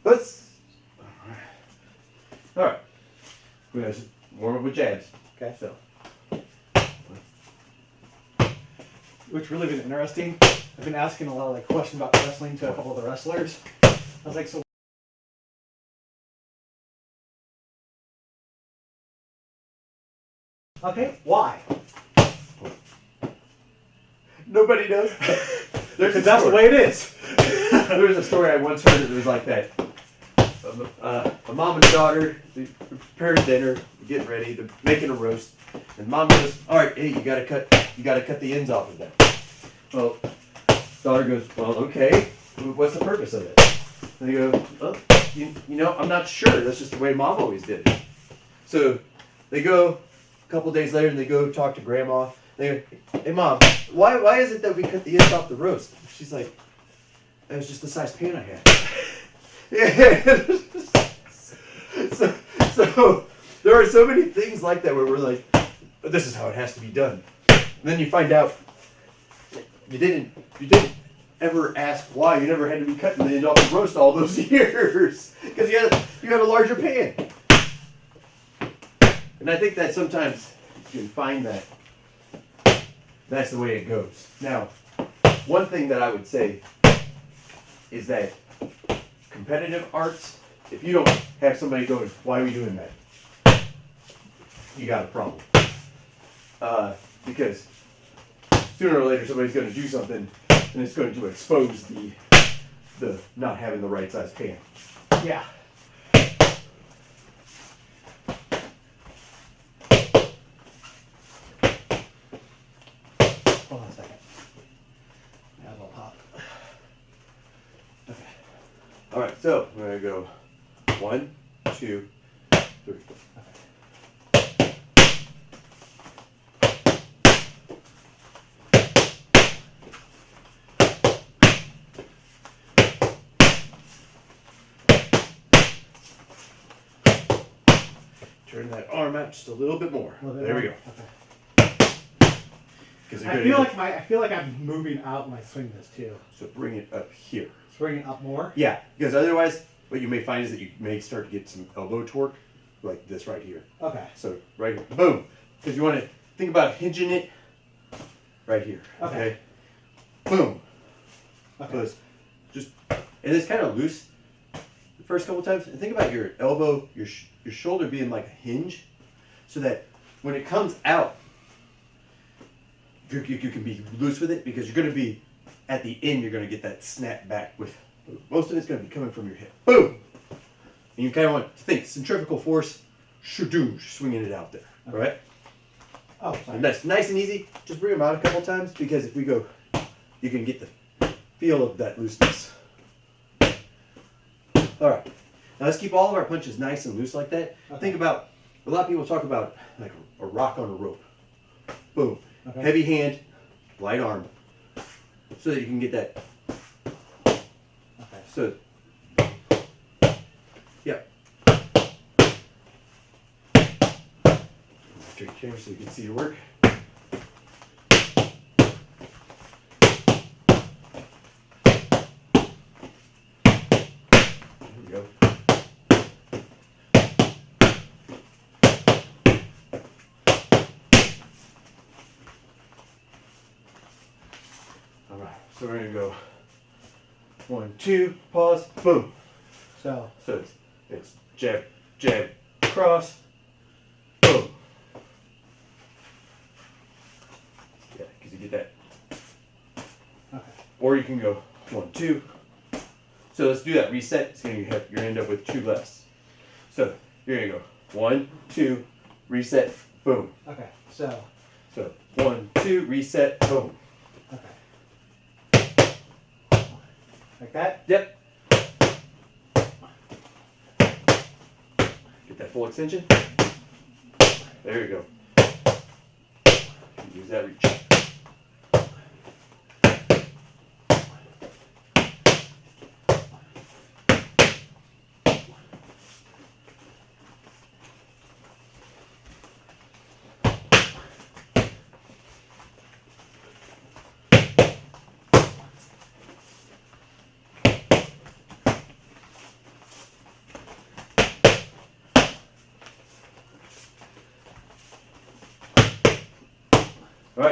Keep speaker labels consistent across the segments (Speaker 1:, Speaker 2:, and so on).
Speaker 1: let's. All right. We're gonna warm up with jabs.
Speaker 2: Okay.
Speaker 1: So.
Speaker 2: Which really been interesting. I've been asking a lot of like questions about wrestling to a couple of the wrestlers. I was like, so. Okay, why?
Speaker 1: Nobody knows.
Speaker 2: Because that's the way it is.
Speaker 1: There's a story I once heard that was like that. A mom and a daughter, they prepared dinner, getting ready, they're making a roast, and mom goes, "All right, hey, you gotta cut the ends off of that." Well, daughter goes, "Well, okay, what's the purpose of it?" And they go, "Well, you know, I'm not sure. That's just the way mom always did it." So they go a couple days later and they go talk to grandma. They go, "Hey, mom, why is it that we cut the ends off the roast?" She's like, "That was just the size pan I had." Yeah. So there are so many things like that where we're like, this is how it has to be done. And then you find out you didn't ever ask why. You never had to be cutting the end off the roast all those years because you had a larger pan. And I think that sometimes you can find that that's the way it goes. Now, one thing that I would say is that competitive arts, if you don't have somebody going, "Why are we doing that?" you got a problem. Because sooner or later somebody's going to do something and it's going to expose the not having the right size pan.
Speaker 2: Yeah. Hold on a second. Yeah, it'll pop.
Speaker 1: Okay. All right, so we're going to go 1, 2, 3. Turn that arm out just a little bit more. There we go.
Speaker 2: Okay. I feel like I'm moving out when I swing this too.
Speaker 1: So bring it up here.
Speaker 2: Bring it up more?
Speaker 1: Yeah, because otherwise what you may find is that you may start to get some elbow torque like this right here.
Speaker 2: Okay.
Speaker 1: So right here, boom. Because you want to think about hinging it right here.
Speaker 2: Okay.
Speaker 1: Boom.
Speaker 2: Okay.
Speaker 1: So it's just, and it's kind of loose the first couple times. And think about your elbow, your shoulder being like a hinge, so that when it comes out, you can be loose with it because you're going to be, at the end, you're going to get that snap back with, most of it's going to be coming from your hip. Boom! And you kind of want to think centrifugal force, shadoosh, swinging it out there,
Speaker 2: okay.
Speaker 1: Right?
Speaker 2: Oh, sorry.
Speaker 1: And that's nice and easy. Just bring them out a couple times because if we go, you can get the feel of that looseness. All right. Now let's keep all of our punches nice and loose like that.
Speaker 2: Okay.
Speaker 1: Think about, a lot of people talk about like a rock on a rope. Boom.
Speaker 2: Okay.
Speaker 1: Heavy hand, light arm, so that you can get that.
Speaker 2: Okay.
Speaker 1: So, yeah. Turn your camera so you can see your work. There we go. All right, so we're gonna go 1, 2, pause, boom.
Speaker 2: So
Speaker 1: it's jab, jab, cross, boom. Yeah, because you get that.
Speaker 2: okay.
Speaker 1: Or you can go 1, 2. So let's do that reset. It's gonna have, you're gonna end up with 2 lefts. So you're gonna go 1, 2, reset, boom.
Speaker 2: Okay. So
Speaker 1: 1, 2, reset, boom.
Speaker 2: okay. Like that?
Speaker 1: Yep. Get that full extension. There you go. Use that reach.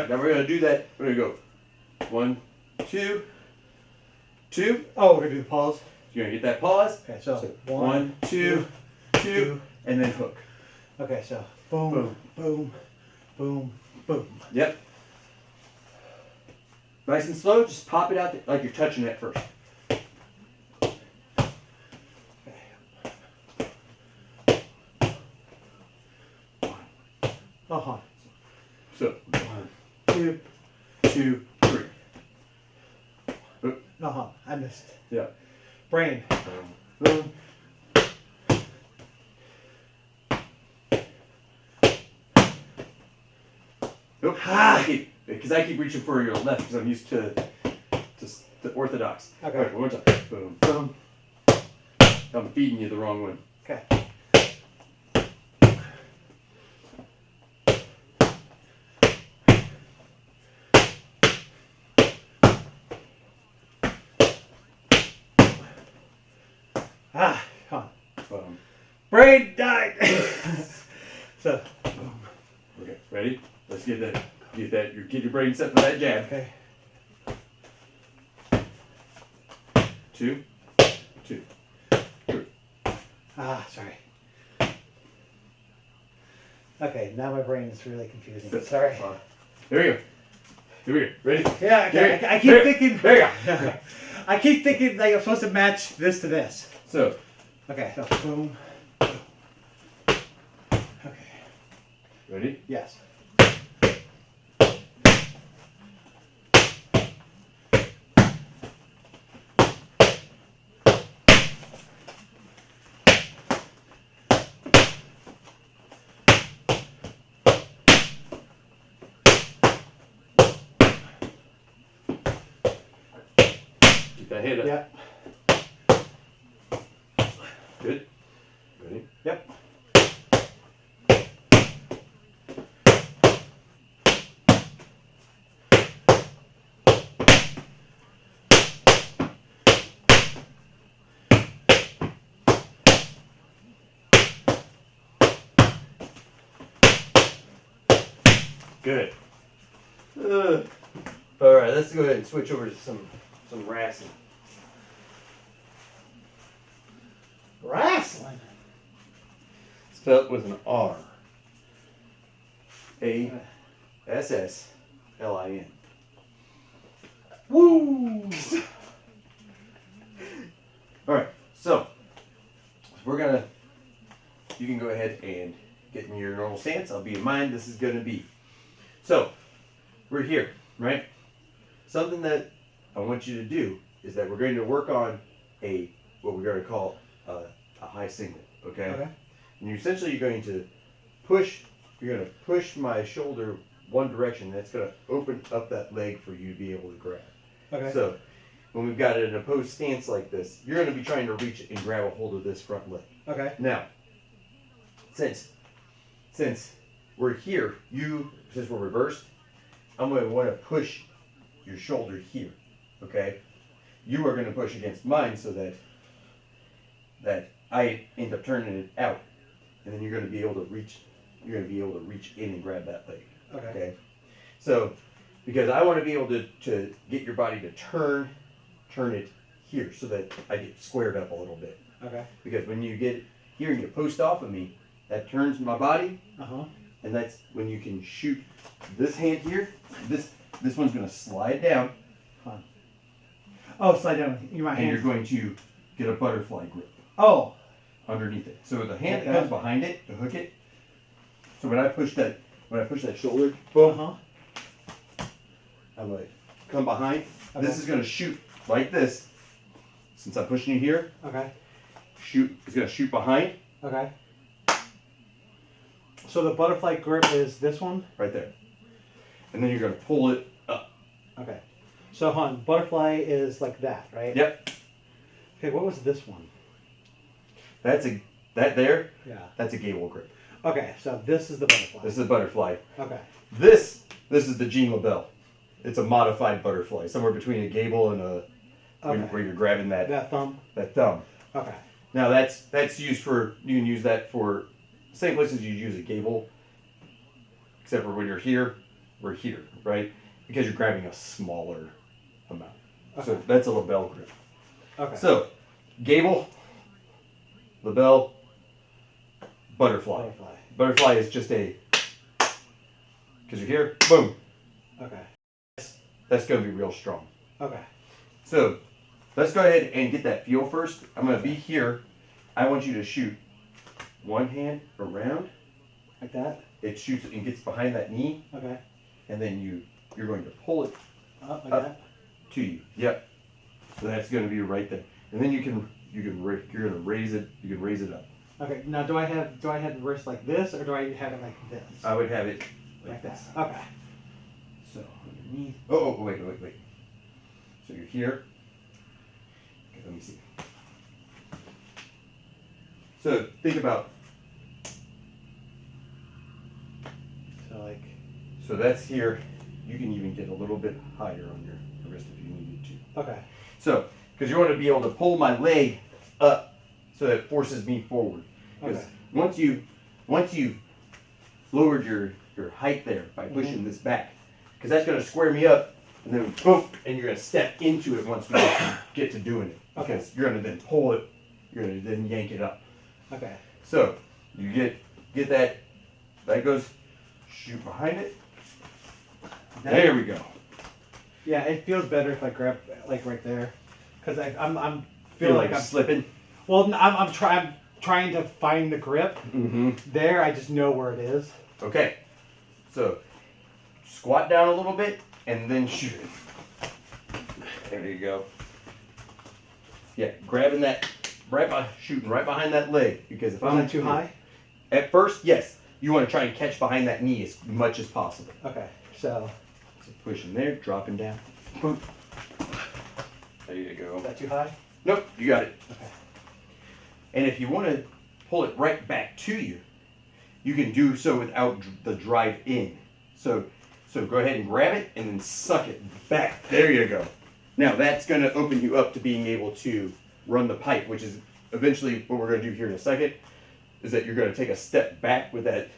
Speaker 1: right, now we're gonna do that. We're gonna go 1, 2, 2.
Speaker 2: Oh, we're gonna do the pause.
Speaker 1: You're gonna get that pause.
Speaker 2: Okay, so
Speaker 1: 1, 2, 2, and then hook.
Speaker 2: Okay, so boom, boom, boom, boom.
Speaker 1: Yep. Nice and slow. Just pop it out like you're touching it first.
Speaker 2: Uh-huh.
Speaker 1: So 1, 2, 2, 3.
Speaker 2: Uh-huh. I missed.
Speaker 1: Yeah.
Speaker 2: Brain.
Speaker 1: Boom. Nope. Because I keep reaching for your left because I'm used to orthodox.
Speaker 2: Okay.
Speaker 1: All right, one more time. Boom, boom. I'm feeding you the wrong one.
Speaker 2: Okay. Ah, come on.
Speaker 1: Boom.
Speaker 2: Brain died. So.
Speaker 1: Boom. Okay, ready? Let's get that. Get your brain set for that jab.
Speaker 2: Okay.
Speaker 1: 2, 2, 3.
Speaker 2: Ah, sorry. Okay, now my brain is really confusing. Sorry.
Speaker 1: There we go. Here we go. Ready?
Speaker 2: Yeah, okay. I keep thinking.
Speaker 1: There you go.
Speaker 2: I keep thinking like I'm supposed to match this to this.
Speaker 1: So,
Speaker 2: Okay, so boom. Okay.
Speaker 1: ready?
Speaker 2: Yes.
Speaker 1: Keep that head up.
Speaker 2: Yeah.
Speaker 1: Good. Ready?
Speaker 2: Yep.
Speaker 1: Good. All right, let's go ahead and switch over to some wrestling.
Speaker 2: Wrestling.
Speaker 1: Spelled with an R. ASSLIN.
Speaker 2: Woo!
Speaker 1: All right, so we're gonna. You can go ahead and get in your normal stance. I'll be in mine. This is gonna be. So we're here, right? Something that I want you to do is that we're going to work on what we're going to call a high single. Okay.
Speaker 2: Okay.
Speaker 1: And you're going to push. You're going to push my shoulder one direction. That's going to open up that leg for you to be able to grab.
Speaker 2: Okay.
Speaker 1: So when we've got an opposed stance like this, you're going to be trying to reach and grab a hold of this front leg.
Speaker 2: Okay.
Speaker 1: Now, since we're here, since we're reversed, I'm going to want to push your shoulder here. Okay. You are going to push against mine so that I end up turning it out, and then you're going to be able to reach. You're going to be able to reach in and grab that leg.
Speaker 2: Okay.
Speaker 1: Okay. So, because I want to be able to get your body to turn it here so that I get squared up a little bit.
Speaker 2: Okay.
Speaker 1: Because when you get here and you post off of me, that turns my body,
Speaker 2: Uh-huh.
Speaker 1: and that's when you can shoot this hand here. This one's going to slide down,
Speaker 2: Oh, slide down. You my
Speaker 1: and
Speaker 2: hand.
Speaker 1: you're going to get a butterfly grip
Speaker 2: Oh.
Speaker 1: underneath it. So the hand that comes behind it to hook it. So when I push that shoulder, boom,
Speaker 2: Uh-huh.
Speaker 1: I'm going to come behind.
Speaker 2: Okay.
Speaker 1: This is going to shoot like this. Since I'm pushing you here,
Speaker 2: Okay.
Speaker 1: it's going to shoot behind
Speaker 2: Okay. So the butterfly grip is this one?
Speaker 1: right there. And then you're going to pull it up.
Speaker 2: Okay. So, hon, butterfly is like that, right?
Speaker 1: Yep.
Speaker 2: Okay, what was this one?
Speaker 1: That's a gable grip.
Speaker 2: Okay, so this is the butterfly.
Speaker 1: This is a butterfly.
Speaker 2: Okay.
Speaker 1: This is the Jean LaBelle. It's a modified butterfly, somewhere between a gable and where you're grabbing that
Speaker 2: thumb?
Speaker 1: that thumb.
Speaker 2: Okay.
Speaker 1: Now that's used for, you can use that for same places you use a gable, except for when you're here, we're here, right? Because you're grabbing a smaller amount.
Speaker 2: Okay.
Speaker 1: So that's a label grip.
Speaker 2: Okay.
Speaker 1: So, gable, label, butterfly. Butterfly is just a, because you're here, boom.
Speaker 2: Okay.
Speaker 1: That's going to be real strong.
Speaker 2: Okay.
Speaker 1: So, let's go ahead and get that feel first. I'm going to be here. I want you to shoot one hand around.
Speaker 2: Like that?
Speaker 1: It shoots and gets behind that knee.
Speaker 2: Okay.
Speaker 1: And then you're going to pull it
Speaker 2: Up like
Speaker 1: up
Speaker 2: that?
Speaker 1: to you. Yep. So that's going to be right there. And then you're going to raise it. You can raise it up.
Speaker 2: Okay. Now, do I have the wrist like this, or do I have it like this?
Speaker 1: I would have it
Speaker 2: Like
Speaker 1: this.
Speaker 2: that. Okay.
Speaker 1: So underneath. Oh, wait. So you're here. Okay, let me see. So think about.
Speaker 2: So like.
Speaker 1: So that's here. You can even get a little bit higher on your wrist if you needed to.
Speaker 2: Okay.
Speaker 1: So, because you want to be able to pull my leg up so that it forces me forward. Because
Speaker 2: Okay.
Speaker 1: once you lowered your height there by pushing this back, because that's going to square me up, and then boom, and you're going to step into it once we get to doing it.
Speaker 2: Okay.
Speaker 1: Because you're going to then pull it, you're going to then yank it up.
Speaker 2: Okay.
Speaker 1: So you get that goes, shoot behind it. There we go.
Speaker 2: Yeah, it feels better if I grab like right there, because I'm
Speaker 1: Feel
Speaker 2: feeling
Speaker 1: like
Speaker 2: I'm
Speaker 1: slipping.
Speaker 2: Well, I'm trying to find the grip.
Speaker 1: Mm-hmm.
Speaker 2: There, I just know where it is.
Speaker 1: Okay. So squat down a little bit and then shoot it. There you go. Yeah, grabbing that shooting right behind that leg, because if
Speaker 2: Is
Speaker 1: I'm
Speaker 2: that too high?
Speaker 1: At first, yes. You want to try and catch behind that knee as much as possible.
Speaker 2: Okay, so
Speaker 1: So pushing there, dropping down. Boom. There you go.
Speaker 2: is that too high?
Speaker 1: Nope, you got it.
Speaker 2: Okay.
Speaker 1: And if you want to pull it right back to you, you can do so without the drive in. So go ahead and grab it and then suck it back. There you go. Now that's going to open you up to being able to run the pipe, which is eventually what we're going to do here in a second, is that you're going to take a step back with that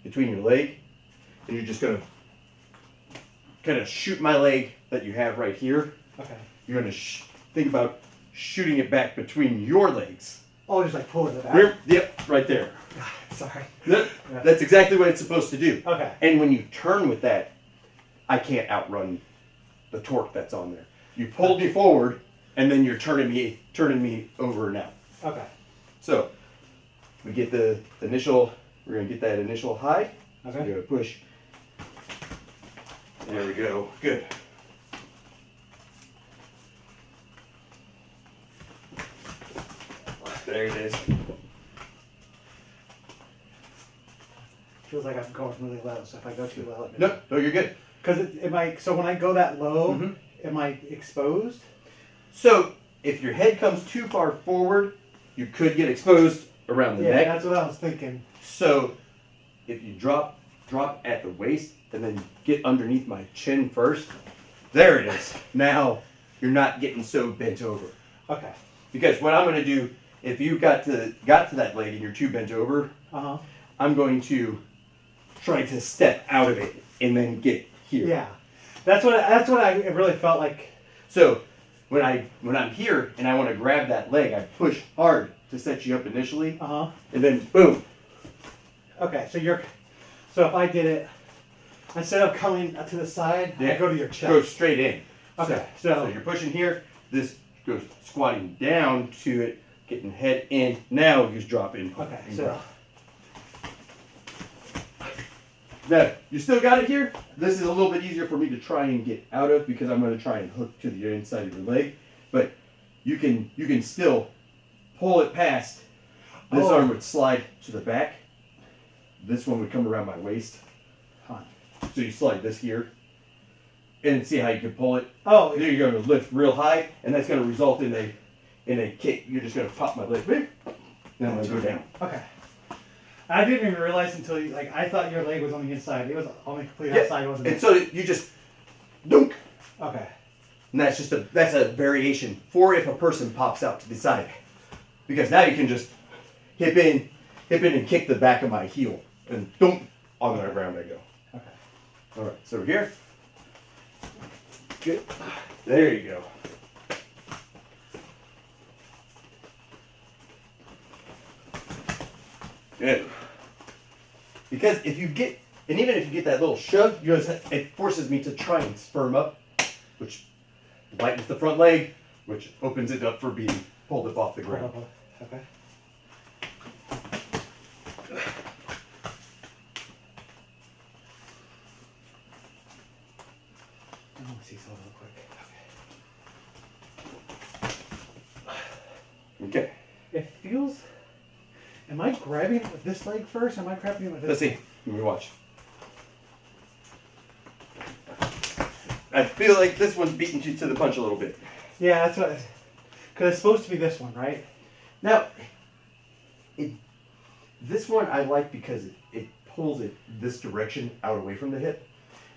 Speaker 1: between your leg, and you're just going to kind of shoot my leg that you have right here.
Speaker 2: Okay.
Speaker 1: You're going to think about shooting it back between your legs.
Speaker 2: Oh, just like pulling it out.
Speaker 1: Yep, right there.
Speaker 2: Sorry.
Speaker 1: Yep, that's exactly what it's supposed to do.
Speaker 2: Okay.
Speaker 1: And when you turn with that, I can't outrun the torque that's on there. You pulled me forward, and then you're turning me over now.
Speaker 2: Okay.
Speaker 1: So we get the initial. We're gonna get that initial high.
Speaker 2: Okay.
Speaker 1: So you're gonna push. There we go. Good. There it is.
Speaker 2: Feels like I'm going really low, so if I go too low,
Speaker 1: No, you're good.
Speaker 2: Because so when I go that low,
Speaker 1: Mhm.
Speaker 2: am I exposed?
Speaker 1: So if your head comes too far forward, you could get exposed around the
Speaker 2: Yeah,
Speaker 1: neck.
Speaker 2: that's what I was thinking.
Speaker 1: So if you drop at the waist and then get underneath my chin first, there it is. Now you're not getting so bent over.
Speaker 2: Okay.
Speaker 1: Because what I'm going to do, if you got to that leg and you're too bent over, I'm going to try to step out of it and then get here.
Speaker 2: Yeah, that's what I really felt like.
Speaker 1: So when I'm here and I want to grab that leg, I push hard to set you up initially, and then boom.
Speaker 2: Okay, so if I did it, instead of coming to the side, I go to your chest.
Speaker 1: Go straight in.
Speaker 2: Okay,
Speaker 1: so you're pushing here. This goes squatting down to it, getting head in. Now you just drop in.
Speaker 2: Okay,
Speaker 1: and
Speaker 2: so.
Speaker 1: grab. Now, you still got it here. This is a little bit easier for me to try and get out of because I'm going to try and hook to the inside of your leg. But you can still pull it past. This arm would slide to the back. This one would come around my waist. So you slide this here. And see how you can pull it.
Speaker 2: Oh,
Speaker 1: Then you're going to lift real high, and that's going to result in a kick. You're just going to pop my leg. Then I'm going to go down.
Speaker 2: Okay. I didn't even realize until I thought your leg was on the inside. It was on the complete outside, wasn't it?
Speaker 1: And so you just dunk.
Speaker 2: Okay.
Speaker 1: And that's a variation for if a person pops out to the side. Because now you can just hip in and kick the back of my heel. And dunk, on the ground I go.
Speaker 2: Okay.
Speaker 1: All right, so we're here. Good. There you go. Good. Because if you get, and even if you get that little shove, it forces me to try and spur 'em up, which lightens the front leg, which opens it up for being pulled up off the ground.
Speaker 2: Okay. I want to see something real quick.
Speaker 1: Okay.
Speaker 2: It feels. Am I grabbing it with this leg first? Or am I grabbing it with this?
Speaker 1: Let's see. Let me watch. I feel like this one's beating you to the punch a little bit.
Speaker 2: Yeah, that's what. Because it's supposed to be this one, right?
Speaker 1: Now, this one I like because it pulls it this direction out away from the hip.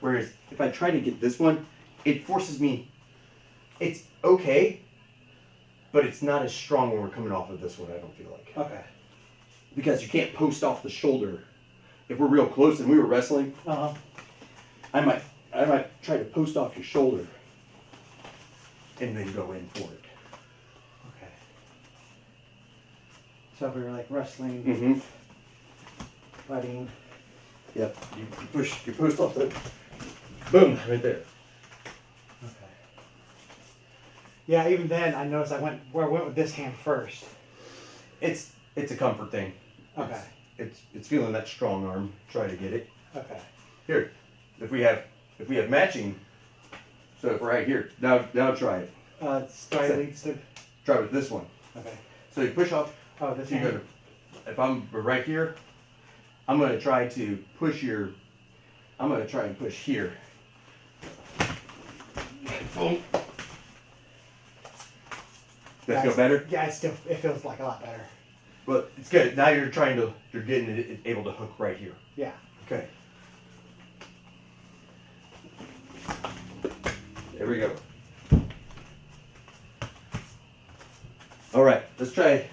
Speaker 1: Whereas if I try to get this one, it forces me. It's okay, but it's not as strong when we're coming off of this one, I don't feel like.
Speaker 2: Okay.
Speaker 1: Because you can't post off the shoulder. If we're real close and we were wrestling, I might try to post off your shoulder and then go in for it.
Speaker 2: Okay. So if we were like wrestling,
Speaker 1: Mm-hmm.
Speaker 2: fighting.
Speaker 1: Yep. You post off the boom right there.
Speaker 2: Okay. Yeah, even then I noticed I went with this hand first.
Speaker 1: It's a comfort thing.
Speaker 2: Okay.
Speaker 1: It's feeling that strong arm. Try to get it.
Speaker 2: Okay.
Speaker 1: Here, if we have matching, so if we're right here, now try it.
Speaker 2: Try
Speaker 1: with this one.
Speaker 2: Okay.
Speaker 1: So you push off.
Speaker 2: Oh, this
Speaker 1: You're
Speaker 2: hand.
Speaker 1: gonna, if I'm right here, I'm gonna try to push here. Does that feel better?
Speaker 2: Yeah, it feels like a lot better.
Speaker 1: Well, it's good. Now you're getting it able to hook right here.
Speaker 2: Yeah.
Speaker 1: Okay. There we go. All right, let's try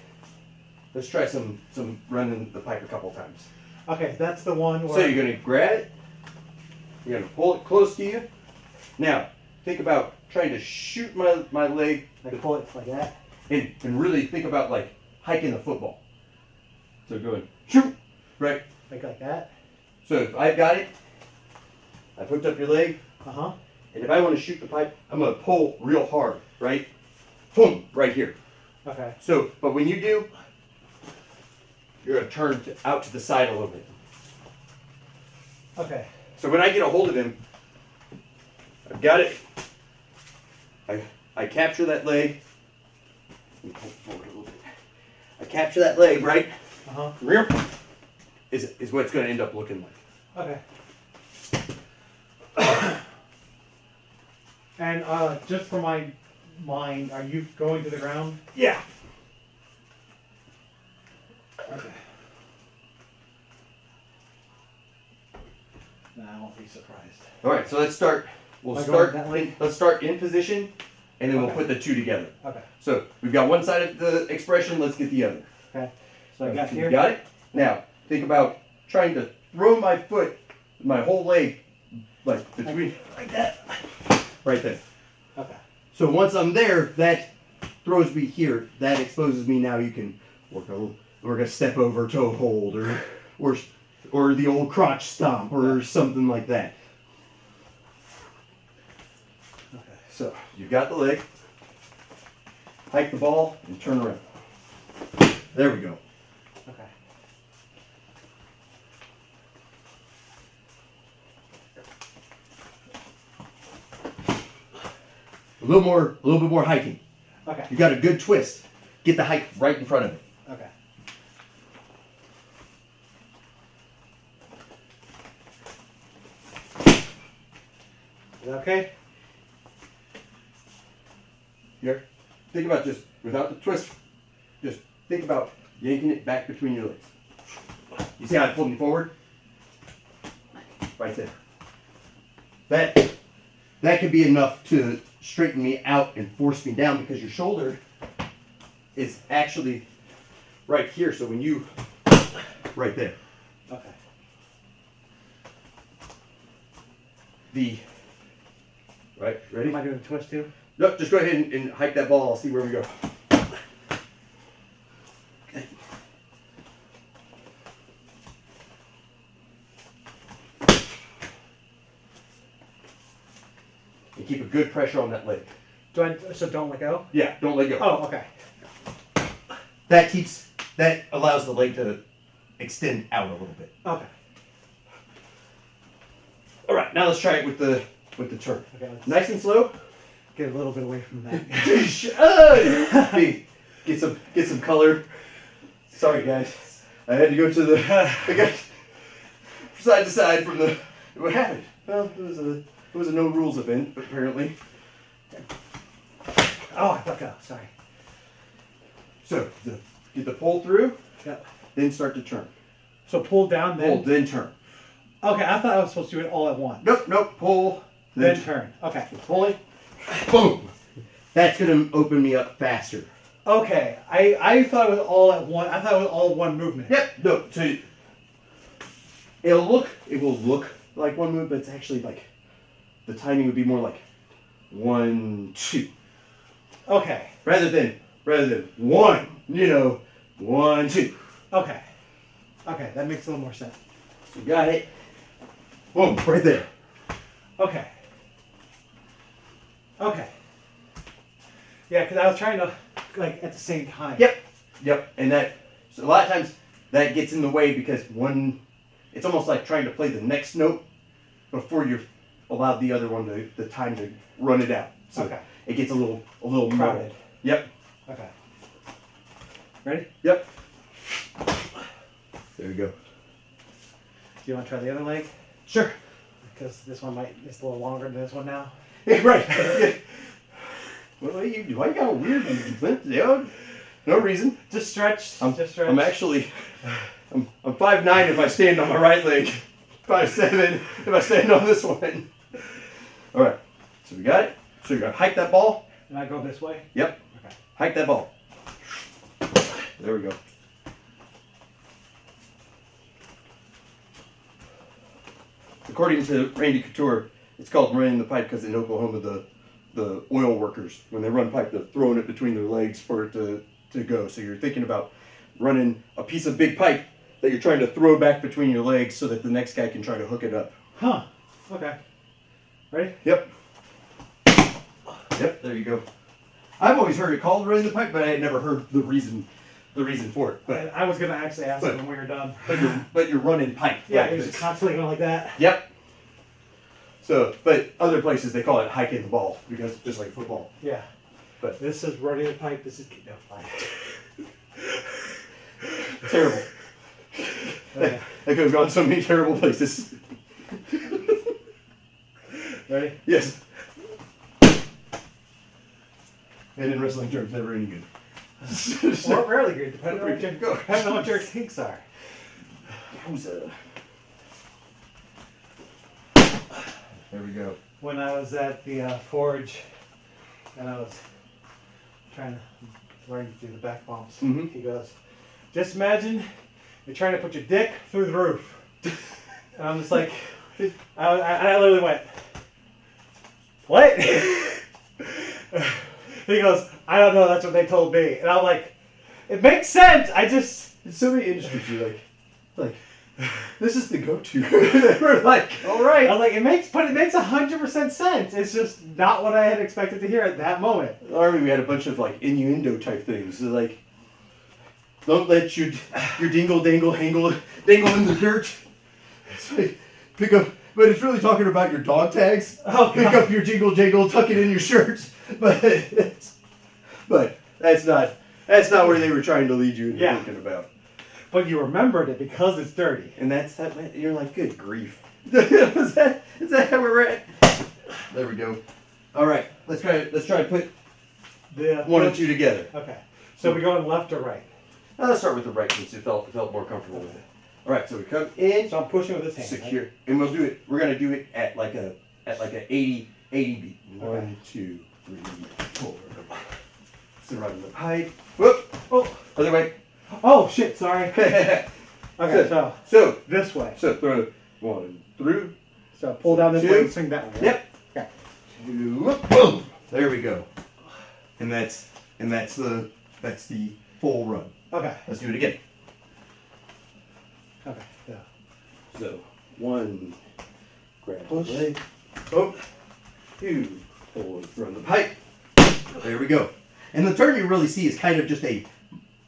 Speaker 1: some running the pipe a couple times.
Speaker 2: Okay, that's the one where.
Speaker 1: So you're gonna grab it. You're gonna pull it close to you. Now, think about trying to shoot my leg.
Speaker 2: Like pull it like that.
Speaker 1: And really think about like hiking a football. So going shoot right.
Speaker 2: Like that.
Speaker 1: So if I've got it, I've hooked up your leg.
Speaker 2: And
Speaker 1: if I want to shoot the pipe, I'm gonna pull real hard, right? Boom, right here.
Speaker 2: Okay.
Speaker 1: So, but when you do, you're gonna turn out to the side a little bit.
Speaker 2: Okay.
Speaker 1: So when I get a hold of him, I've got it. I capture that leg. Let me pull it forward a little bit. I capture that leg, right? Rear is what it's going to end up looking like.
Speaker 2: Okay. And just for my mind, are you going to the ground?
Speaker 1: Yeah.
Speaker 2: Okay. Nah, I won't be surprised.
Speaker 1: All right, so let's start. Let's start in position, and then we'll put the two together.
Speaker 2: Okay.
Speaker 1: So we've got one side of the expression. Let's get the other.
Speaker 2: Okay. So I got here.
Speaker 1: You got it. Now think about trying to throw my foot, my whole leg, like between, like that, right there.
Speaker 2: Okay.
Speaker 1: So once I'm there, that throws me here. That exposes me. Now you can work a step over toe hold, or the old crotch stomp, or something like that.
Speaker 2: Okay.
Speaker 1: So you've got the leg, hike the ball, and turn around. There we go.
Speaker 2: Okay.
Speaker 1: A little bit more hiking.
Speaker 2: Okay.
Speaker 1: You got a good twist. Get the hike right in front of it.
Speaker 2: Okay. Is that okay?
Speaker 1: Here. Think about just without the twist. Just think about yanking it back between your legs. You see how I pulled me forward? Right there. That could be enough to straighten me out and force me down because your shoulder is actually right here. So when you, right there.
Speaker 2: Okay.
Speaker 1: the. Right, ready?
Speaker 2: Am I doing a twist too?
Speaker 1: Nope, just go ahead and hike that ball. I'll see where we go. Okay. And keep a good pressure on that leg.
Speaker 2: So don't let go?
Speaker 1: Yeah, don't let go.
Speaker 2: Oh, okay.
Speaker 1: That allows the leg to extend out a little bit.
Speaker 2: Okay.
Speaker 1: All right, now let's try it with the turn.
Speaker 2: Okay, let's
Speaker 1: Nice and slow.
Speaker 2: get a little bit away from that.
Speaker 1: Get some color. Sorry guys, I had to go to the side to side from the. What happened? Well, it was a no rules event apparently.
Speaker 2: Oh, I let go. Sorry.
Speaker 1: So get the pull through,
Speaker 2: Yep.
Speaker 1: then start to turn.
Speaker 2: So pull down, then.
Speaker 1: Pull, then turn.
Speaker 2: Okay, I thought I was supposed to do it all at once.
Speaker 1: Nope. Pull,
Speaker 2: Then turn. Okay.
Speaker 1: Pulling. Boom. That's gonna open me up faster.
Speaker 2: Okay. I thought it was all at one. I thought it was all one movement.
Speaker 1: Yep. No. So it will look like one move, but it's actually like the timing would be more like 1, 2,
Speaker 2: Okay.
Speaker 1: rather than 1. 1, 2.
Speaker 2: Okay. Okay, that makes a little more sense.
Speaker 1: So you got it. Boom. Right there.
Speaker 2: Okay. Okay. Yeah, because I was trying to like at the same time.
Speaker 1: Yep. And so a lot of times that gets in the way because it's almost like trying to play the next note before you've allowed the other one the time to run it out. So
Speaker 2: Okay.
Speaker 1: it gets a little
Speaker 2: Crowded.
Speaker 1: muddled. Yep.
Speaker 2: Okay. Ready?
Speaker 1: Yep. There you go.
Speaker 2: Do you want to try the other leg?
Speaker 1: Sure.
Speaker 2: Because this one it's a little longer than this one now.
Speaker 1: Yeah, right. Why you got a weird limp? Yeah. No reason.
Speaker 2: Just stretch. Just stretch.
Speaker 1: I'm actually I'm 5'9" if I stand on my right leg. 5'7" if I stand on this one. All right. So we got it. So you're gonna hike that ball.
Speaker 2: And I go this way?
Speaker 1: Yep.
Speaker 2: Okay.
Speaker 1: Hike that ball. There we go. According to Randy Couture, it's called running the pipe because in Oklahoma the oil workers, when they run pipe, they're throwing it between their legs for it to go. So you're thinking about running a piece of big pipe that you're trying to throw back between your legs so that the next guy can try to hook it up.
Speaker 2: Huh. Okay. Ready?
Speaker 1: Yep. Yep, there you go. I've always heard it called running the pipe, but I had never heard the reason for it. But
Speaker 2: I was gonna actually ask when we were done.
Speaker 1: but you're running pipe.
Speaker 2: Yeah,
Speaker 1: right?
Speaker 2: you're just constantly going like that.
Speaker 1: Yep. So, but other places they call it hiking the ball because it's just like football.
Speaker 2: Yeah.
Speaker 1: But
Speaker 2: this is running the pipe. This is no fine.
Speaker 1: Terrible.
Speaker 2: Okay.
Speaker 1: I could have gone so many terrible places.
Speaker 2: Ready?
Speaker 1: Yes. And in wrestling terms, never any good.
Speaker 2: Or rarely good, depending on
Speaker 1: Go.
Speaker 2: depending on what your kinks are.
Speaker 1: Yowza. There we go.
Speaker 2: When I was at the forge and I was trying to learn to do the back bumps,
Speaker 1: Mhm.
Speaker 2: he goes, just imagine you're trying to put your dick through the roof. And I'm just like, I literally went, what? He goes, I don't know, that's what they told me. And I'm like, it makes sense,
Speaker 1: In so many industries, you're like, this is the go-to. We're like, all right.
Speaker 2: I was like, it makes 100% sense. It's just not what I had expected to hear at that moment.
Speaker 1: In the Army, we had a bunch of like innuendo type things. So, like, don't let your dingle dangle in the dirt. It's like, pick up, but it's really talking about your dog tags.
Speaker 2: Oh,
Speaker 1: Pick up your jingle jangle, tuck it in your shirt. But that's not where they were trying to lead you into
Speaker 2: Yeah.
Speaker 1: thinking about.
Speaker 2: But you remembered it because it's dirty.
Speaker 1: And that's that. You're like, good grief. is that how we're at? There we go. All right, let's try to put
Speaker 2: The
Speaker 1: one and two together.
Speaker 2: Okay. So we going left or right?
Speaker 1: Now let's start with the right since it felt more comfortable with it. All right, so we come in,
Speaker 2: So I'm pushing with this hand.
Speaker 1: secure,
Speaker 2: Right?
Speaker 1: and we'll do it. We're gonna do it at like a 80 beat.
Speaker 2: Okay.
Speaker 1: 1, 2, 3, 4. So running the pipe. Whoop.
Speaker 2: Oh.
Speaker 1: Other way.
Speaker 2: Oh shit! Sorry. Okay. So
Speaker 1: So
Speaker 2: this way.
Speaker 1: throw 1 through,
Speaker 2: So pull down this
Speaker 1: Two.
Speaker 2: way and swing that way. Right?
Speaker 1: Yep.
Speaker 2: Okay.
Speaker 1: 2, boom. There we go. And that's the full run.
Speaker 2: Okay.
Speaker 1: Let's do it again.
Speaker 2: Okay. Yeah.
Speaker 1: So 1, grab
Speaker 2: Push.
Speaker 1: the leg, oh, 2, forward, run the pipe. There we go. And the turn you really see is kind of just a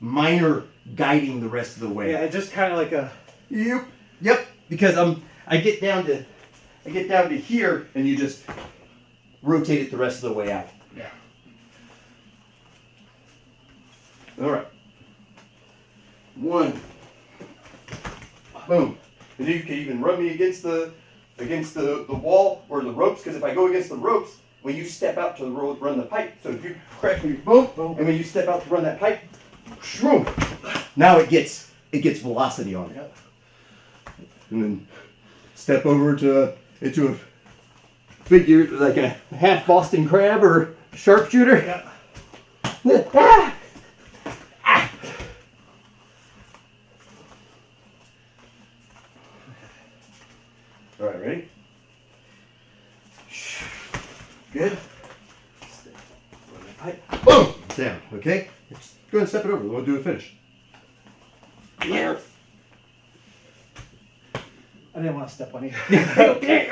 Speaker 1: minor guiding the rest of the way.
Speaker 2: Yeah, it's just kind of like a.
Speaker 1: Yep. Because I get down to here, and you just rotate it the rest of the way out.
Speaker 2: Yeah.
Speaker 1: All right. 1. Boom. And you can even run me against the wall or the ropes, because if I go against the ropes, when you step out to run the pipe, so if you crash me, boom, and when you step out to run that pipe, shroom, now it gets velocity on it. And then step over into a figure like a half Boston crab or sharpshooter.
Speaker 2: Yeah.
Speaker 1: Ah! Ah! All right, ready? Good. Run the pipe. Boom! Down, okay? Just go ahead and step it over. We'll do a finish. Yeah.
Speaker 2: I didn't want to step on you.
Speaker 1: Okay.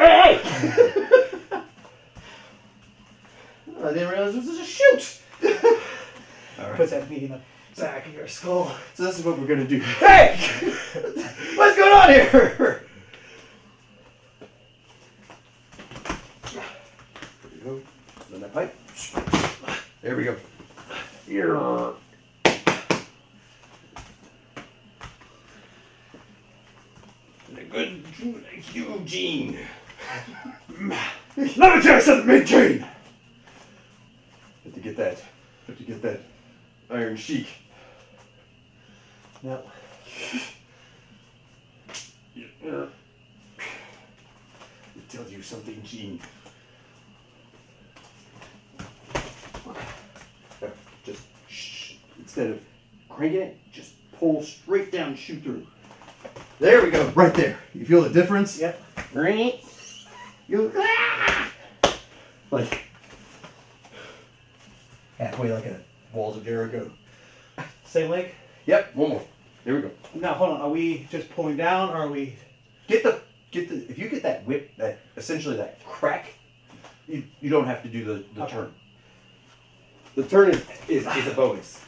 Speaker 1: I didn't realize this was a shoot. All right.
Speaker 2: Put that knee in the back of your skull.
Speaker 1: So this is what we're gonna do. Hey! What's going on here? There we go. Run that pipe. There we go. Here. And a good Eugene. Let me tell you something, Big Gene. Have to get that iron sheik.
Speaker 2: No.
Speaker 1: Let me tell you something, Gene. Just instead of cranking it, just pull straight down and shoot through. There we go, right there. You feel the difference?
Speaker 2: Yep.
Speaker 1: Right? You like halfway like a Walls of Jericho.
Speaker 2: Same leg?
Speaker 1: Yep, one more. There we go.
Speaker 2: Now hold on. Are we just pulling down, or are we?
Speaker 1: Get the if you get that whip, that essentially that crack, you don't have to do the
Speaker 2: Okay.
Speaker 1: turn. The turn is a bonus.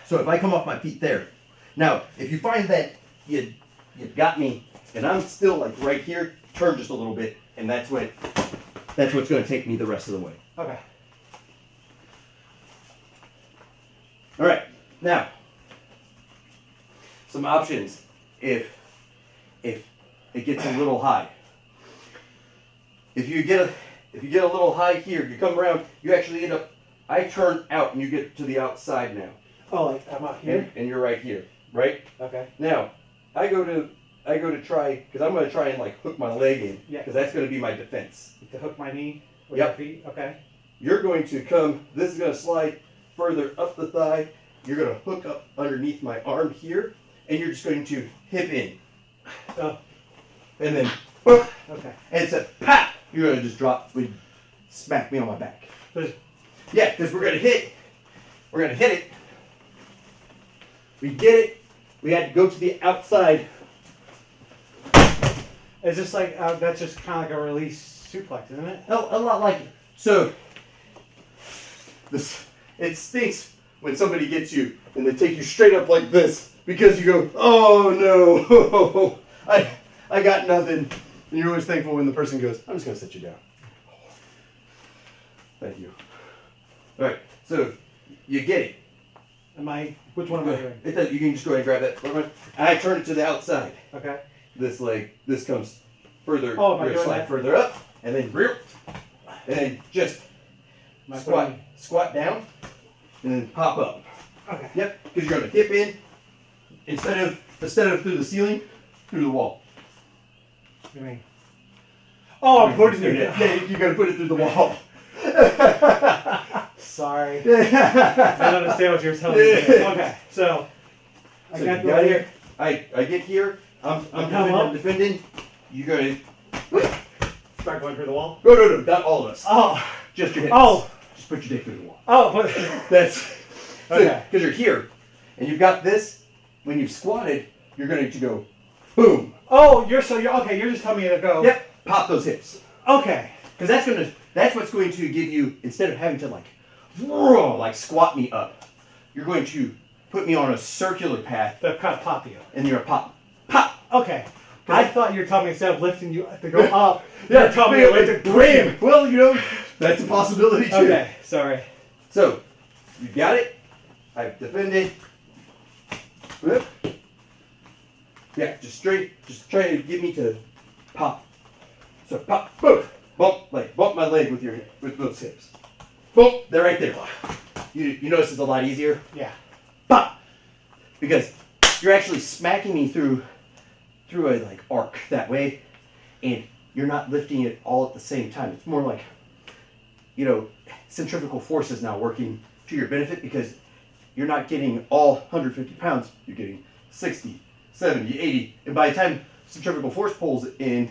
Speaker 1: So if I come off my feet there, now if you find that you got me and I'm still like right here, turn just a little bit, and that's what's going to take me the rest of the way.
Speaker 2: Okay.
Speaker 1: All right, now some options if it gets a little high. If you get a little high here, you come around, you actually end up. I turn out and you get to the outside now.
Speaker 2: Oh, like I'm out here.
Speaker 1: And you're right here, right?
Speaker 2: Okay.
Speaker 1: Now I go to try because I'm going to try and like hook my leg in
Speaker 2: Yeah.
Speaker 1: because that's going to be my defense.
Speaker 2: To hook my knee with
Speaker 1: Yep.
Speaker 2: my feet. Okay.
Speaker 1: You're going to come. This is going to slide further up the thigh. You're going to hook up underneath my arm here, and you're just going to hip in.
Speaker 2: Oh.
Speaker 1: And then, boom,
Speaker 2: Okay.
Speaker 1: and it's a pop. You're gonna just smack me on my back.
Speaker 2: There's-
Speaker 1: Yeah, because we're gonna hit it. We get it. We had to go to the outside.
Speaker 2: It's just like that's just kind of like a release suplex, isn't it?
Speaker 1: A lot like it. So it stinks when somebody gets you and they take you straight up like this because you go, oh no, I got nothing. And you're always thankful when the person goes, I'm just gonna sit you down. Thank you. All right, so you get it.
Speaker 2: Which one am I doing?
Speaker 1: You can just go ahead and grab that. I turn it to the outside.
Speaker 2: Okay.
Speaker 1: This comes further.
Speaker 2: Oh, am I
Speaker 1: you're
Speaker 2: doing
Speaker 1: slide
Speaker 2: that?
Speaker 1: further up, and then just
Speaker 2: Am I
Speaker 1: squat down, and then pop up.
Speaker 2: Okay.
Speaker 1: Yep, because you're gonna hip in instead of through the ceiling, through the wall.
Speaker 2: What do you mean? Oh, I'm putting it.
Speaker 1: Yeah, you gotta put it through the wall.
Speaker 2: Sorry. I don't understand what you're telling me. Okay, so I
Speaker 1: So
Speaker 2: got
Speaker 1: you got here. I get here. I'm
Speaker 2: come up.
Speaker 1: defending. you're gonna
Speaker 2: Start going through the wall.
Speaker 1: no, not all of us.
Speaker 2: Oh.
Speaker 1: Just your hips.
Speaker 2: Oh.
Speaker 1: Just put your dick through the wall.
Speaker 2: Oh. But
Speaker 1: That's
Speaker 2: okay.
Speaker 1: because you're here, and you've got this. When you've squatted, you're going to go, boom.
Speaker 2: Oh, you're okay. You're just telling me to go.
Speaker 1: Yep. Pop those hips.
Speaker 2: Okay.
Speaker 1: Because that's what's going to give you, instead of having to like squat me up, you're going to put me on a circular path.
Speaker 2: To kind of pop you.
Speaker 1: And you're a pop.
Speaker 2: Okay. I thought you were telling me instead of lifting you to go up,
Speaker 1: you're
Speaker 2: telling me to lift it bam.
Speaker 1: Well, that's a possibility too.
Speaker 2: Okay, sorry.
Speaker 1: So, you got it. I've defended. Whoop. Yeah, just try to get me to pop. So pop, boom, bump my leg with those hips. Boom, they're right there. You notice it's a lot easier?
Speaker 2: Yeah.
Speaker 1: Pop! Because you're actually smacking me through a like arc that way, and you're not lifting it all at the same time. It's more like, centrifugal force is now working to your benefit because you're not getting all 150 pounds, you're getting 60, 70, 80, and by the time centrifugal force pulls in,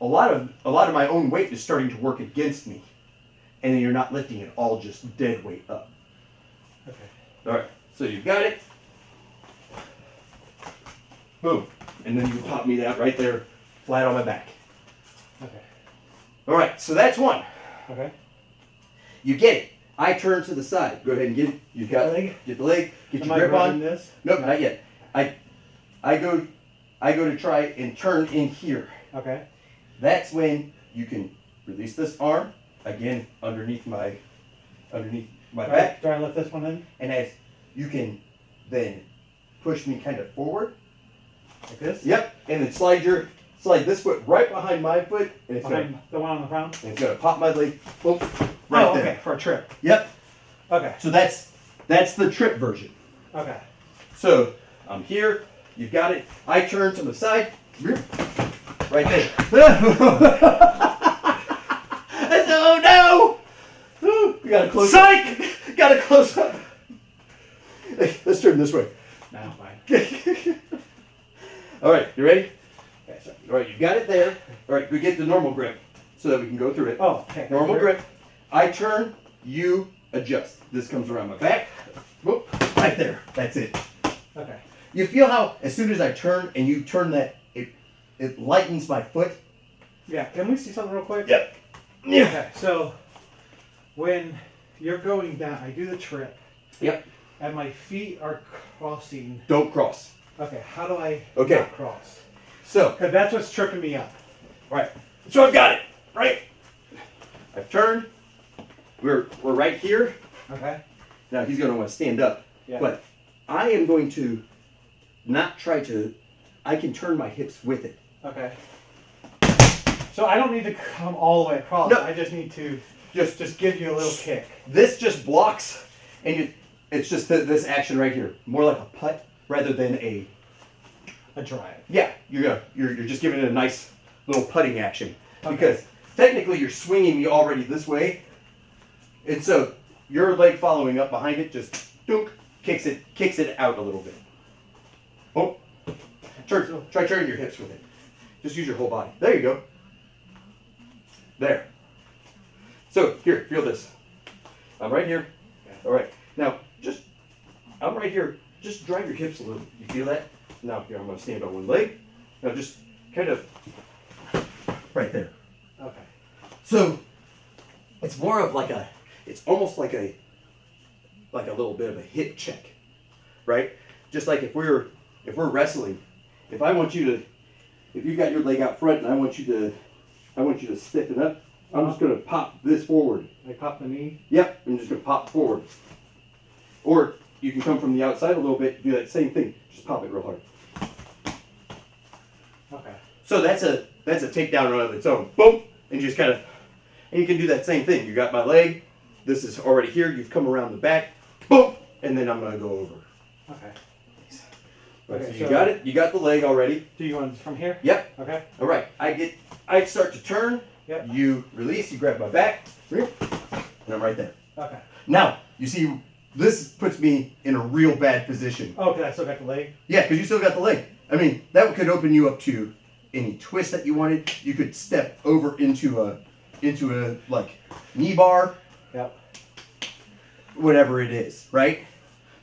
Speaker 1: a lot of my own weight is starting to work against me, and then you're not lifting it all just dead weight up.
Speaker 2: Okay.
Speaker 1: All right, so you've got it. Boom. And then you pop me that right there, flat on my back.
Speaker 2: Okay.
Speaker 1: All right, so that's one.
Speaker 2: Okay.
Speaker 1: You get it. I turn to the side. Go ahead and get it. You got
Speaker 2: The leg?
Speaker 1: Get the leg. Get
Speaker 2: Am
Speaker 1: your
Speaker 2: I
Speaker 1: grip on.
Speaker 2: grabbing this?
Speaker 1: Nope, not yet. I go to try and turn in here.
Speaker 2: Okay.
Speaker 1: That's when you can release this arm again underneath my back,
Speaker 2: Do I lift this one in?
Speaker 1: and as you can then push me kind of forward.
Speaker 2: Like this?
Speaker 1: Yep, and then slide this foot right behind my foot, and it's
Speaker 2: Behind the one on the front?
Speaker 1: gonna pop my leg, boom, right there.
Speaker 2: Okay, for a trip.
Speaker 1: Yep.
Speaker 2: Okay.
Speaker 1: So that's the trip version.
Speaker 2: Okay.
Speaker 1: So I'm here, you've got it. I turn to the side, right there. Oh no! We gotta close.
Speaker 2: Psych!
Speaker 1: Up. Gotta close up. Hey, let's turn this way.
Speaker 2: No, fine.
Speaker 1: All right, you ready?
Speaker 2: Okay, sorry.
Speaker 1: All right, you got it there. All right, we get the normal grip so that we can go through it.
Speaker 2: Oh, okay.
Speaker 1: Normal grip. I turn, you adjust. This comes around my back. Whoop, right there. That's it.
Speaker 2: Okay.
Speaker 1: You feel how as soon as I turn and you turn that, it lightens my foot?
Speaker 2: Yeah, can we see something real quick?
Speaker 1: Yep. Yeah.
Speaker 2: Okay, so when you're going down, I do the trip.
Speaker 1: Yep.
Speaker 2: And my feet are crossing.
Speaker 1: Don't cross.
Speaker 2: Okay, how do I
Speaker 1: Okay.
Speaker 2: not cross?
Speaker 1: So,
Speaker 2: Because that's what's tripping me up.
Speaker 1: right. So I've got it, right? I've turned. We're right here.
Speaker 2: Okay.
Speaker 1: Now he's going to want to stand up.
Speaker 2: Yeah.
Speaker 1: But I am going to not try to, I can turn my hips with it.
Speaker 2: Okay. So I don't need to come all the way across.
Speaker 1: No.
Speaker 2: I just need to
Speaker 1: Just
Speaker 2: give you a little kick.
Speaker 1: This just blocks, and it's just this action right here. More like a putt rather than a
Speaker 2: drive.
Speaker 1: Yeah, you're just giving it a nice little putting action.
Speaker 2: Okay.
Speaker 1: Because technically you're swinging me already this way. And so your leg following up behind it just dunk, kicks it out a little bit. Oh, try turning your hips with it. Just use your whole body. There you go. There. So here, feel this. I'm right here. All right. Now I'm right here. Just drive your hips a little. You feel that? Now here I'm going to stand on one leg. Now just kind of right there.
Speaker 2: Okay.
Speaker 1: So it's more of like it's almost like a little bit of a hip check, right? Just like if we're wrestling, if you've got your leg out front and I want you to stiffen up, I'm just going to pop this forward.
Speaker 2: I pop the knee.
Speaker 1: Yep, I'm just going to pop forward. Or you can come from the outside a little bit, do that same thing. Just pop it real hard.
Speaker 2: Okay.
Speaker 1: So that's a takedown on its own. Boom, and you just kind of, and you can do that same thing. You got my leg. This is already here. You've come around the back. Boom, and then I'm going to go over.
Speaker 2: Okay.
Speaker 1: Right,
Speaker 2: Okay,
Speaker 1: so you
Speaker 2: so-
Speaker 1: got it. You got the leg already.
Speaker 2: Do you want it from here?
Speaker 1: Yep.
Speaker 2: Okay.
Speaker 1: All right. I start to turn.
Speaker 2: Yep.
Speaker 1: You release. You grab my back. And I'm right there.
Speaker 2: Okay.
Speaker 1: Now you see, this puts me in a real bad position.
Speaker 2: Oh, because I still got the leg.
Speaker 1: Yeah, because you still got the leg. I mean, that could open you up to any twist that you wanted. You could step over into a like knee bar,
Speaker 2: Yep.
Speaker 1: whatever it is, right?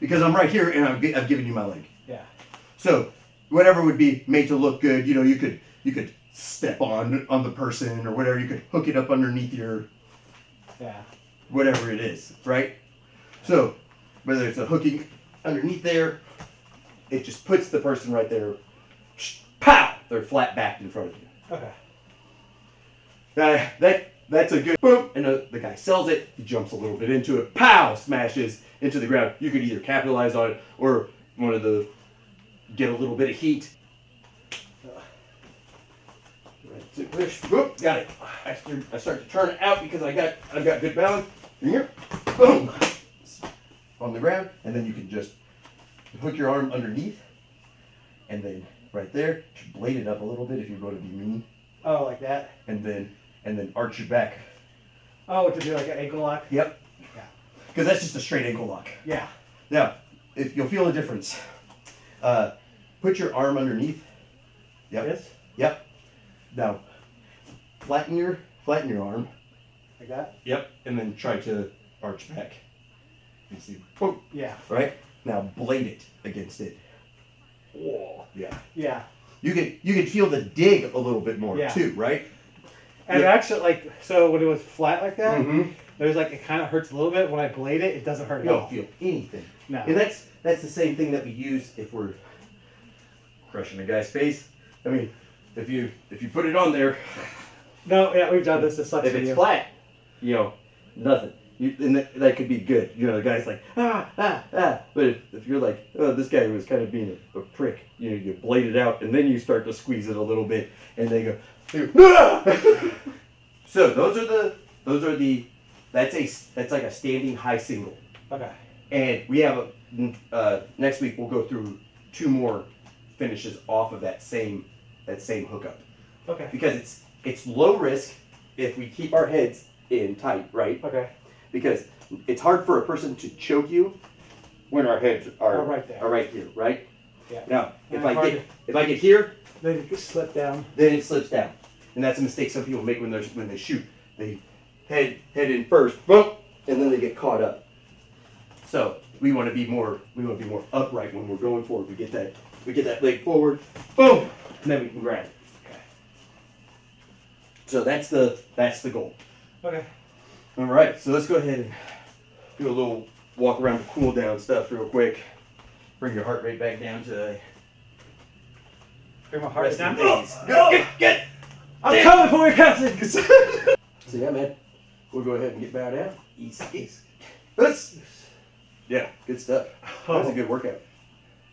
Speaker 1: Because I'm right here and I've given you my leg.
Speaker 2: Yeah.
Speaker 1: So whatever would be made to look good, you know, you could step on the person or whatever. You could hook it up underneath your
Speaker 2: Yeah.
Speaker 1: whatever it is, right? So whether it's a hooking underneath there, it just puts the person right there. Pow! They're flat backed in front of you.
Speaker 2: Okay.
Speaker 1: That's a good boom, and the guy sells it. He jumps a little bit into it. Pow! Smashes into the ground. You could either capitalize on it or get a little bit of heat. Right, to push. Whoop! Got it. I start to turn it out because I've got good balance. Here, boom, on the ground, and then you can just hook your arm underneath, and then right there, just blade it up a little bit if you're going to be mean,
Speaker 2: Oh, like that?
Speaker 1: and then arch your back.
Speaker 2: Oh, to do like an ankle lock?
Speaker 1: Yep.
Speaker 2: Yeah.
Speaker 1: Because that's just a straight ankle lock.
Speaker 2: Yeah.
Speaker 1: Now, if you'll feel a difference, put your arm underneath. Yep.
Speaker 2: This?
Speaker 1: Yep. Now, flatten your arm.
Speaker 2: Like that?
Speaker 1: Yep. And then try to arch back. You see? Boom.
Speaker 2: Yeah.
Speaker 1: Right? Now blade it against it. Whoa. Yeah.
Speaker 2: Yeah.
Speaker 1: You can feel the dig a little bit more too, right?
Speaker 2: And
Speaker 1: Yeah.
Speaker 2: actually, like, so when it was flat like that,
Speaker 1: Mm-hmm.
Speaker 2: there's like, it kind of hurts a little bit. When I blade it, it doesn't hurt
Speaker 1: You
Speaker 2: at
Speaker 1: don't
Speaker 2: all.
Speaker 1: feel anything.
Speaker 2: No.
Speaker 1: And that's the same thing that we use if we're crushing a guy's face. I mean, if you put it on there,
Speaker 2: No, yeah, we've done this. This sucks
Speaker 1: if
Speaker 2: for
Speaker 1: it's
Speaker 2: you.
Speaker 1: flat, you know, nothing. And that could be good. You know, the guy's like, ah. But if you're like, oh, this guy was kind of being a prick, you know, you blade it out and then you start to squeeze it a little bit and they go, ah! So that's like a standing high single.
Speaker 2: Okay.
Speaker 1: And we have next week we'll go through 2 more finishes off of that same hookup.
Speaker 2: Okay.
Speaker 1: Because it's low risk if we keep our heads in tight, right?
Speaker 2: Okay.
Speaker 1: Because it's hard for a person to choke you when our heads are
Speaker 2: right there.
Speaker 1: are right here, right?
Speaker 2: Yeah.
Speaker 1: Now, if
Speaker 2: And
Speaker 1: I get here,
Speaker 2: Then you can slip down.
Speaker 1: then it slips down, and that's a mistake some people make when they shoot. They head in first, boom, and then they get caught up. So we want to be more upright when we're going forward. We get that leg forward, boom, and then we can grab it.
Speaker 2: Okay.
Speaker 1: So that's the goal.
Speaker 2: Okay.
Speaker 1: All right, so let's go ahead and do a little walk around the cool down stuff real quick. Bring your heart rate back down to
Speaker 2: Bring my heart
Speaker 1: rest
Speaker 2: down.
Speaker 1: in peace.
Speaker 2: Oh!
Speaker 1: Get.
Speaker 2: I'm coming for you, Captain!
Speaker 1: So yeah, man, we'll go ahead and get bowed down. Easy. Yeah, good stuff. That was a good workout.